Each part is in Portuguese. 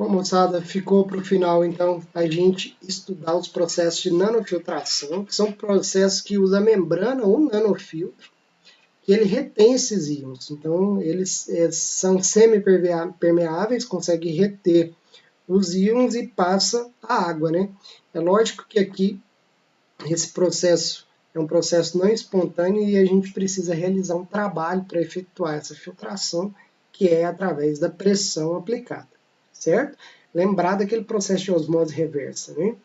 Bom, moçada, ficou para o final, então, a gente estudar os processos de nanofiltração, que são processos que usam a membrana ou nanofiltro, que ele retém esses íons. Então, eles são semi-permeáveis, conseguem reter os íons e passa a água, né? É lógico que aqui, esse processo é um processo não espontâneo e a gente precisa realizar um trabalho para efetuar essa filtração, que é através da pressão aplicada, certo? Lembrar daquele processo de osmose reversa, né?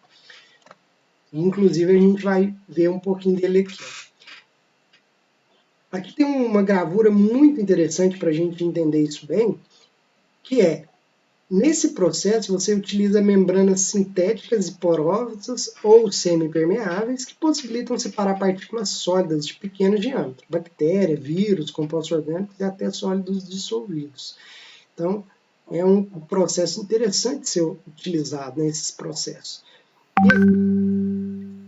Inclusive, a gente vai ver um pouquinho dele aqui. Aqui tem uma gravura muito interessante para a gente entender isso bem, que é, nesse processo, você utiliza membranas sintéticas e porosas ou semipermeáveis que possibilitam separar partículas sólidas de pequeno diâmetro, bactéria, vírus, compostos orgânicos e até sólidos dissolvidos. Então, é um processo interessante de ser utilizado nesses processos.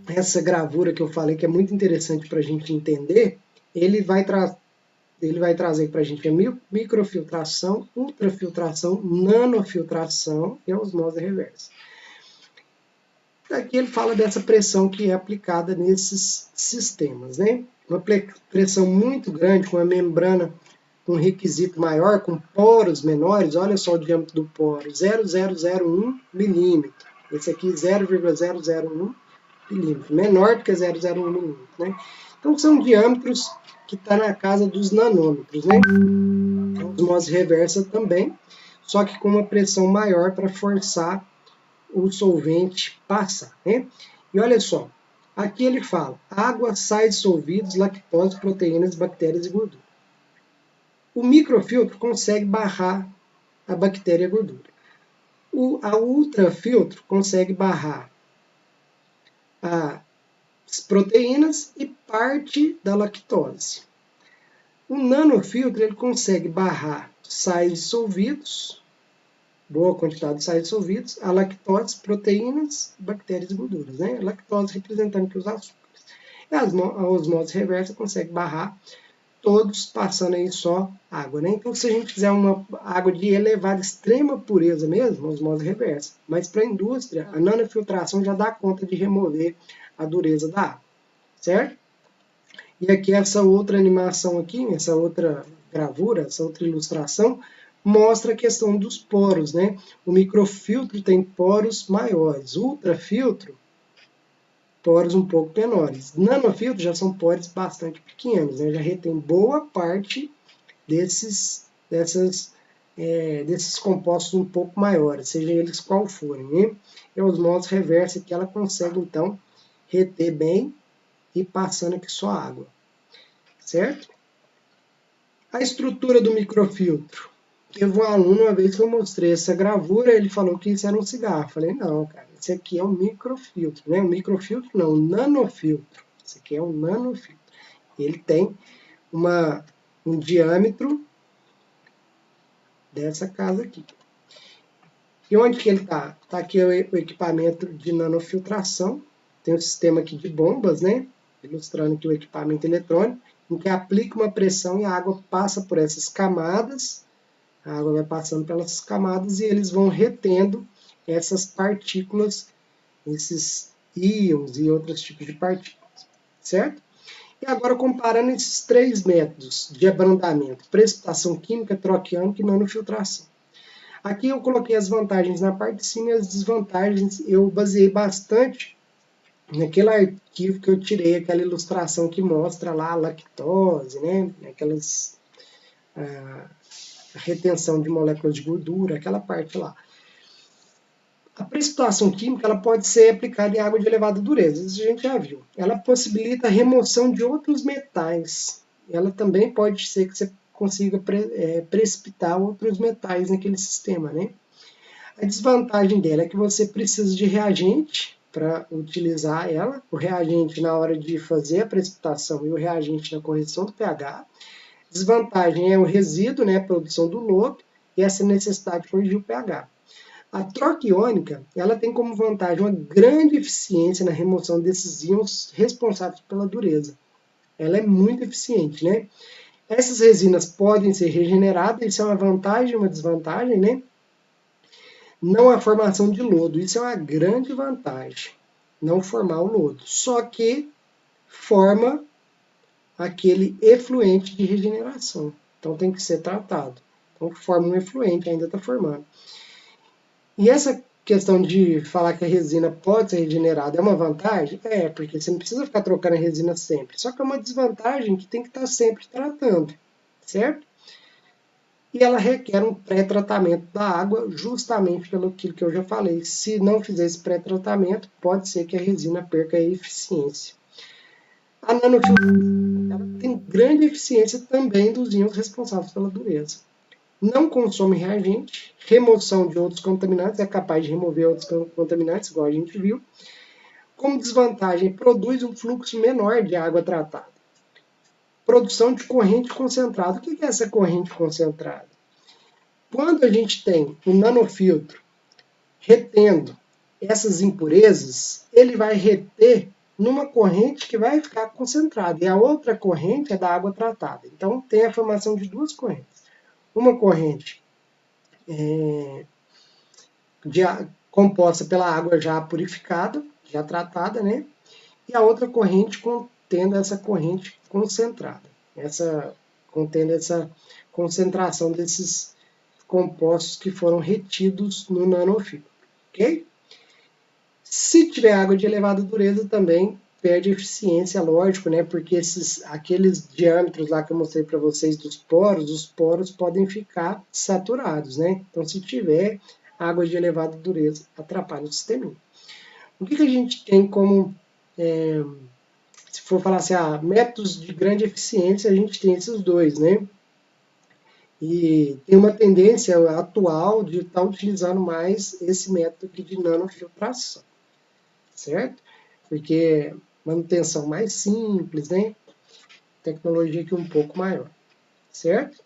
E essa gravura que eu falei, que é muito interessante para a gente entender, ele vai trazer para a gente a microfiltração, ultrafiltração, nanofiltração e a osmose reversa. Aqui ele fala dessa pressão que é aplicada nesses sistemas, né? Uma pressão muito grande, com a membrana com um requisito maior, com poros menores, olha só o diâmetro do poro, 0,001 milímetro. Esse aqui 0,001 milímetro, menor do que 0,01 milímetro, né? Então são diâmetros que está na casa dos nanômetros, né? A osmose reversa também, só que com uma pressão maior para forçar o solvente passar, né? E olha só, aqui ele fala, água, sais dissolvidos, lactose, proteínas, bactérias e gordura. O microfiltro consegue barrar a bactéria e a gordura. A ultrafiltro consegue barrar as proteínas e parte da lactose. O nanofiltro ele consegue barrar sais dissolvidos, boa quantidade de sais dissolvidos, a lactose, proteínas, bactérias e gorduras. Né? A lactose representando aqui os açúcares. E a osmose reversa consegue barrar todos, passando aí só água. Né? Então, se a gente quiser uma água de elevada, extrema pureza mesmo, osmose reversa. Mas para a indústria, a nanofiltração já dá conta de remover a dureza da água. Certo? E aqui essa outra animação aqui, essa outra gravura, essa outra ilustração, mostra a questão dos poros, né? O microfiltro tem poros maiores, o ultrafiltro, poros um pouco menores. Nanofiltro já são poros bastante pequenos, né? Já retém boa parte desses compostos um pouco maiores, seja eles qual forem, né? E a osmose reversa que ela consegue, então, reter bem e passando aqui só água, certo? A estrutura do microfiltro. Teve um aluno uma vez que eu mostrei essa gravura, ele falou que isso era um cigarro. Eu falei, não, cara, esse aqui é um microfiltro, né? Um microfiltro não, um nanofiltro. Esse aqui é um nanofiltro. Ele tem um diâmetro dessa casa aqui. E onde que ele está? Está aqui o equipamento de nanofiltração. Tem um sistema aqui de bombas, né? Ilustrando aqui o equipamento eletrônico, em que aplica uma pressão e a água passa por essas camadas. A água vai passando pelas camadas e eles vão retendo essas partículas, esses íons e outros tipos de partículas, certo? E agora comparando esses três métodos de abrandamento, precipitação química, troca iônica e nanofiltração. Aqui eu coloquei as vantagens na parte de cima e as desvantagens eu baseei bastante naquele arquivo que eu tirei, aquela ilustração que mostra lá a lactose, né? Aquelas... a retenção de moléculas de gordura, aquela parte lá. A precipitação química ela pode ser aplicada em água de elevada dureza, isso a gente já viu. Ela possibilita a remoção de outros metais. Ela também pode ser que você consiga precipitar outros metais naquele sistema, né? A desvantagem dela é que você precisa de reagente para utilizar ela, o reagente na hora de fazer a precipitação e o reagente na correção do pH. Desvantagem é o resíduo, né, a produção do lodo, e essa necessidade de corrigir o pH. A troca iônica, ela tem como vantagem uma grande eficiência na remoção desses íons responsáveis pela dureza. Ela é muito eficiente, né? Essas resinas podem ser regeneradas, isso é uma vantagem e uma desvantagem, né? não há formação de lodo. Isso é uma grande vantagem, não formar o lodo. Só que forma aquele efluente de regeneração. Então tem que ser tratado. Então forma um efluente, ainda está formando. E essa questão de falar que a resina pode ser regenerada é uma vantagem? É, porque você não precisa ficar trocando a resina sempre. Só que é uma desvantagem que tem que estar sempre tratando, certo? E ela requer um pré-tratamento da água, justamente pelo que eu já falei. Se não fizer esse pré-tratamento, pode ser que a resina perca a eficiência. A nanofiltração tem grande eficiência também dos íons responsáveis pela dureza. Não consome reagente, remoção de outros contaminantes, é capaz de remover outros contaminantes, igual a gente viu. Como desvantagem, produz um fluxo menor de água tratada. Produção de corrente concentrada. O que é essa corrente concentrada? Quando a gente tem um nanofiltro retendo essas impurezas, ele vai reter numa corrente que vai ficar concentrada, e a outra corrente é da água tratada. Então, tem a formação de duas correntes. Uma corrente composta pela água já purificada, já tratada, né? E a outra corrente contendo essa corrente concentrada, contendo essa concentração desses compostos que foram retidos no nanofiltro, ok? Se tiver água de elevada dureza também perde eficiência, lógico, né? Porque aqueles diâmetros lá que eu mostrei para vocês dos poros, os poros podem ficar saturados, né? Então, se tiver água de elevada dureza, atrapalha o sistema. O que a gente tem como, se for falar assim, métodos de grande eficiência, a gente tem esses dois, né? E tem uma tendência atual de estar utilizando mais esse método aqui de nanofiltração, certo? Porque manutenção mais simples, né? Tecnologia aqui um pouco maior, certo?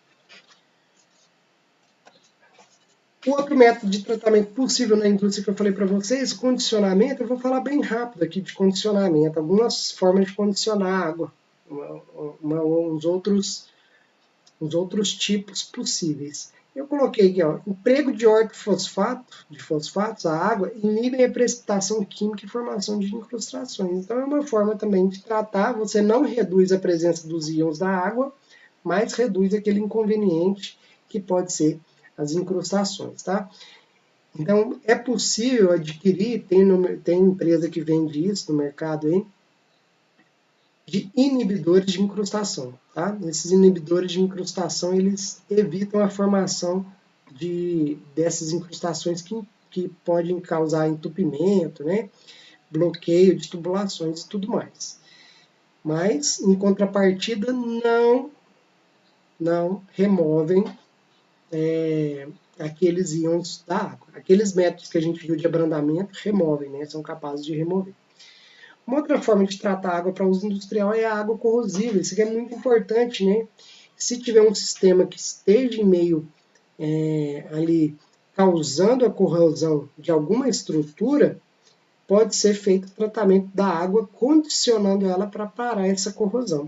O outro método de tratamento possível na indústria que eu falei para vocês, condicionamento, eu vou falar bem rápido aqui de condicionamento, algumas formas de condicionar água, uns outros tipos possíveis. Eu coloquei aqui, ó, emprego de fosfatos, a água, inibem a precipitação química e formação de incrustações. Então é uma forma também de tratar, você não reduz a presença dos íons da água, mas reduz aquele inconveniente que pode ser as incrustações, tá? Então, é possível adquirir, tem empresa que vende isso no mercado aí, de inibidores de incrustação, tá? Esses inibidores de incrustação, eles evitam a formação dessas incrustações que podem causar entupimento, né? Bloqueio de tubulações e tudo mais. Mas, em contrapartida, não removem aqueles íons da água. Aqueles métodos que a gente viu de abrandamento removem, né? São capazes de remover. Uma outra forma de tratar a água para uso industrial é a água corrosiva. Isso aqui é muito importante, né? Se tiver um sistema que esteja em meio ali causando a corrosão de alguma estrutura, pode ser feito o tratamento da água, condicionando ela para parar essa corrosão.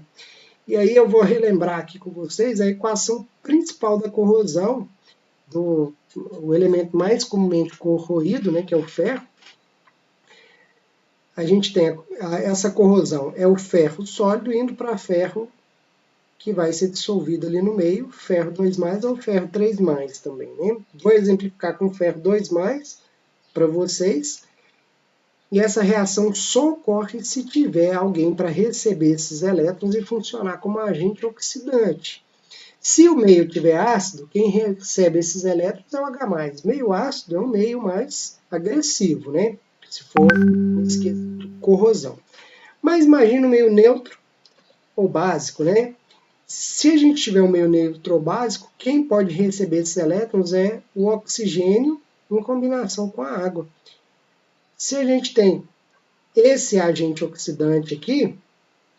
E aí eu vou relembrar aqui com vocês a equação principal da corrosão, o elemento mais comumente corroído, né, que é o ferro. A gente tem essa corrosão, é o ferro sólido indo para ferro que vai ser dissolvido ali no meio, ferro 2+, ou ferro 3+ também, né? Vou exemplificar com ferro 2+ para vocês. E essa reação só ocorre se tiver alguém para receber esses elétrons e funcionar como agente oxidante. Se o meio tiver ácido, quem recebe esses elétrons é o H+. Meio ácido é um meio mais agressivo, né? Se for nesse quesito corrosão. Mas imagina o meio neutro ou básico, né? Se a gente tiver um meio neutro ou básico, quem pode receber esses elétrons é o oxigênio em combinação com a água. Se a gente tem esse agente oxidante aqui,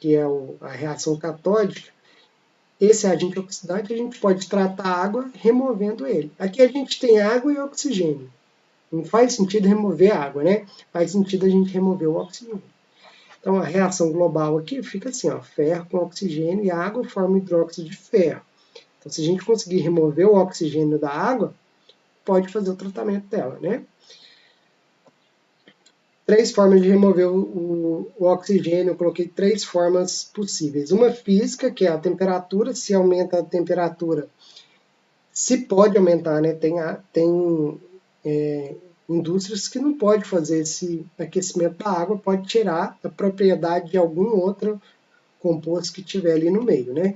que é a reação catódica, esse agente oxidante a gente pode tratar a água removendo ele. Aqui a gente tem água e oxigênio. Não faz sentido remover a água, né? Faz sentido a gente remover o oxigênio. Então a reação global aqui fica assim, ó, ferro com oxigênio e água forma hidróxido de ferro. Então se a gente conseguir remover o oxigênio da água, pode fazer o tratamento dela, né? 3 formas de remover o oxigênio, eu coloquei 3 formas possíveis. Uma física, que é a temperatura, se aumenta a temperatura, se pode aumentar, né? Tem indústrias que não pode fazer esse aquecimento da água, pode tirar a propriedade de algum outro composto que tiver ali no meio, né?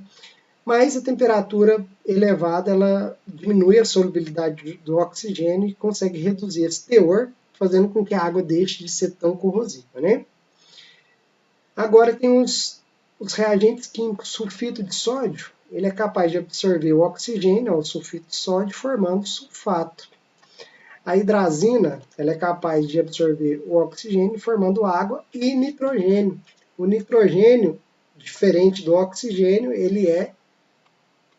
Mas a temperatura elevada, ela diminui a solubilidade do oxigênio e consegue reduzir esse teor, fazendo com que a água deixe de ser tão corrosiva, né? Agora tem os reagentes químicos. Sulfito de sódio, ele é capaz de absorver o oxigênio, o sulfito de sódio, formando sulfato. A hidrazina, ela é capaz de absorver o oxigênio, formando água e nitrogênio. O nitrogênio, diferente do oxigênio, ele é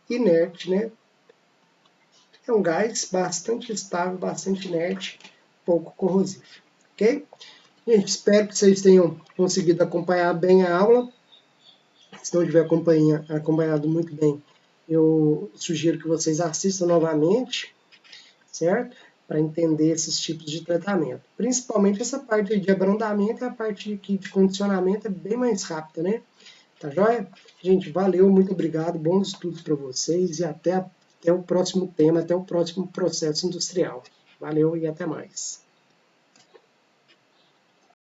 inerte, né? É um gás bastante estável, bastante inerte, pouco corrosivo, ok? Gente, espero que vocês tenham conseguido acompanhar bem a aula. Se não tiver acompanhado muito bem, eu sugiro que vocês assistam novamente, certo? Para entender esses tipos de tratamento. Principalmente essa parte de abrandamento e a parte aqui de condicionamento é bem mais rápida, né? Tá joia? Gente, valeu, muito obrigado, bons estudos para vocês e até o próximo tema, até o próximo processo industrial. Valeu e até mais.